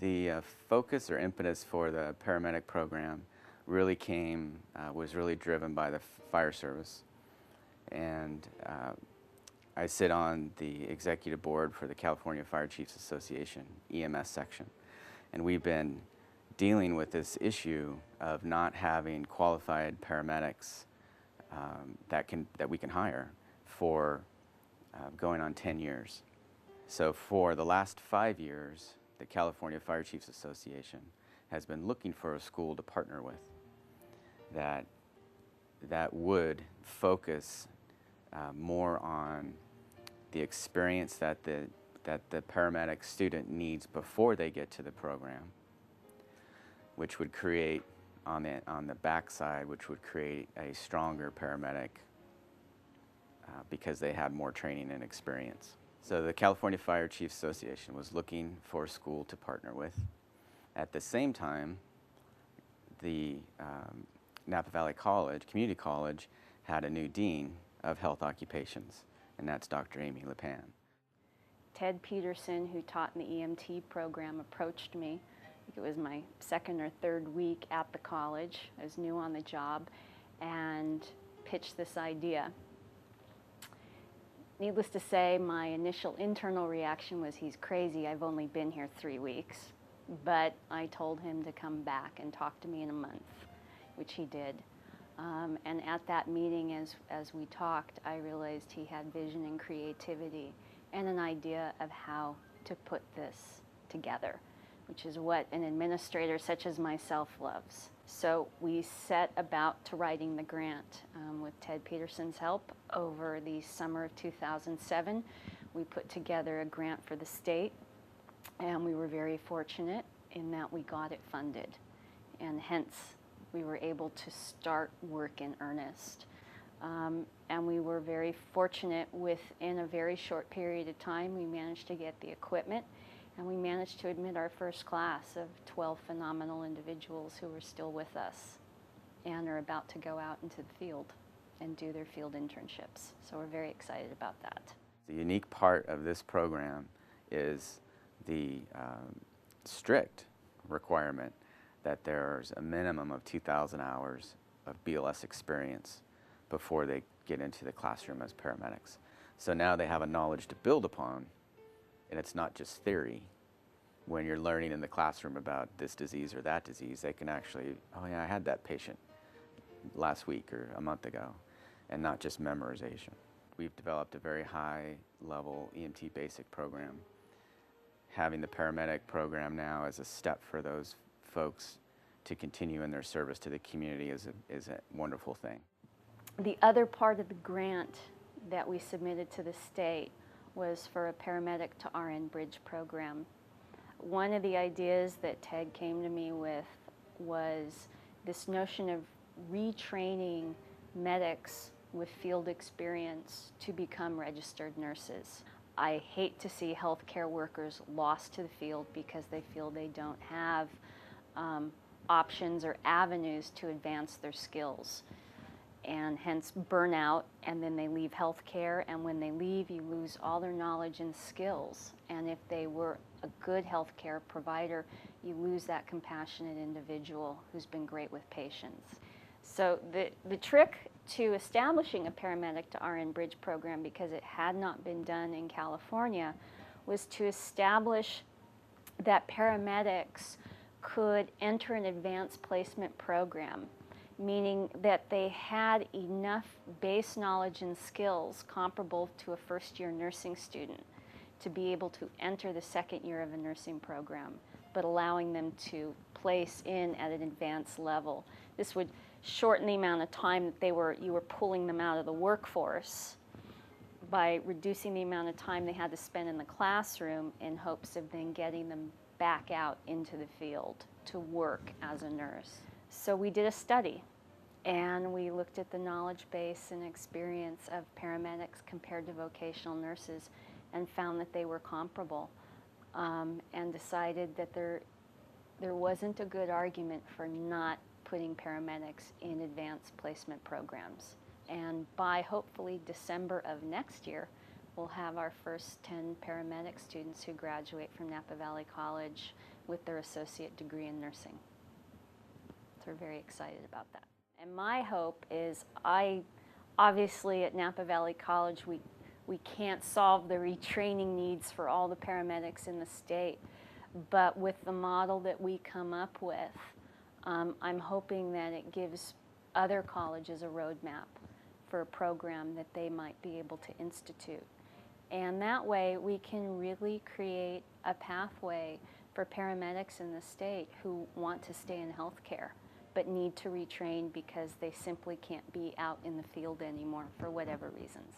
The focus or impetus for the paramedic program really was really driven by the fire service. And I sit on the executive board for the California Fire Chiefs Association, EMS section. And we've been dealing with this issue of not having qualified paramedics that we can hire for going on 10 years. So for the last 5 years, the California Fire Chiefs Association has been looking for a school to partner with that would focus more on the experience that the paramedic student needs before they get to the program, which would create on the backside, which would create a stronger paramedic because they had more training and experience. So the California Fire Chiefs Association was looking for a school to partner with. At the same time, the Napa Valley College, Community College, had a new dean of health occupations, and that's Dr. Amy LePan. Ted Peterson, who taught in the EMT program, approached me. I think it was my second or third week at the college. I was new on the job, and pitched this idea. Needless to say, my initial internal reaction was, he's crazy, I've only been here 3 weeks. But I told him to come back and talk to me in a month, which he did. And at that meeting, as we talked, I realized he had vision and creativity and an idea of how to put this together, which is what an administrator such as myself loves. So we set about to writing the grant with Ted Peterson's help. Over the summer of 2007, we put together a grant for the state, and we were very fortunate in that we got it funded, and hence we were able to start work in earnest. And we were very fortunate. Within a very short period of time, we managed to get the equipment, and we managed to admit our first class of 12 phenomenal individuals who are still with us and are about to go out into the field and do their field internships. So we're very excited about that. The unique part of this program is the strict requirement that there's a minimum of 2,000 hours of BLS experience before they get into the classroom as paramedics. So now they have a knowledge to build upon, and it's not just theory. When you're learning in the classroom about this disease or that disease, they can actually, oh yeah, I had that patient last week or a month ago, and not just memorization. We've developed a very high-level EMT basic program. Having the paramedic program now as a step for those folks to continue in their service to the community is a wonderful thing. The other part of the grant that we submitted to the state was for a paramedic to RN bridge program. One of the ideas that Ted came to me with was this notion of retraining medics with field experience to become registered nurses. I hate to see healthcare workers lost to the field because they feel they don't have options or avenues to advance their skills, and hence burnout, and then they leave healthcare, and when they leave, you lose all their knowledge and skills. And if they were a good healthcare provider, you lose that compassionate individual who's been great with patients. So the trick to establishing a paramedic to RN bridge program, because it had not been done in California, was to establish that paramedics could enter an advanced placement program, meaning that they had enough base knowledge and skills comparable to a first-year nursing student to be able to enter the second year of a nursing program, but allowing them to place in at an advanced level. This would shorten the amount of time that you were pulling them out of the workforce by reducing the amount of time they had to spend in the classroom, in hopes of then getting them back out into the field to work as a nurse. So we did a study, and we looked at the knowledge base and experience of paramedics compared to vocational nurses, and found that they were comparable, and decided that there wasn't a good argument for not putting paramedics in advanced placement programs. And by hopefully December of next year, we'll have our first 10 paramedic students who graduate from Napa Valley College with their associate degree in nursing. So we're very excited about that. And my hope is, obviously at Napa Valley College, we can't solve the retraining needs for all the paramedics in the state, but with the model that we come up with, I'm hoping that it gives other colleges a roadmap for a program that they might be able to institute. And that way we can really create a pathway for paramedics in the state who want to stay in healthcare but need to retrain because they simply can't be out in the field anymore for whatever reasons.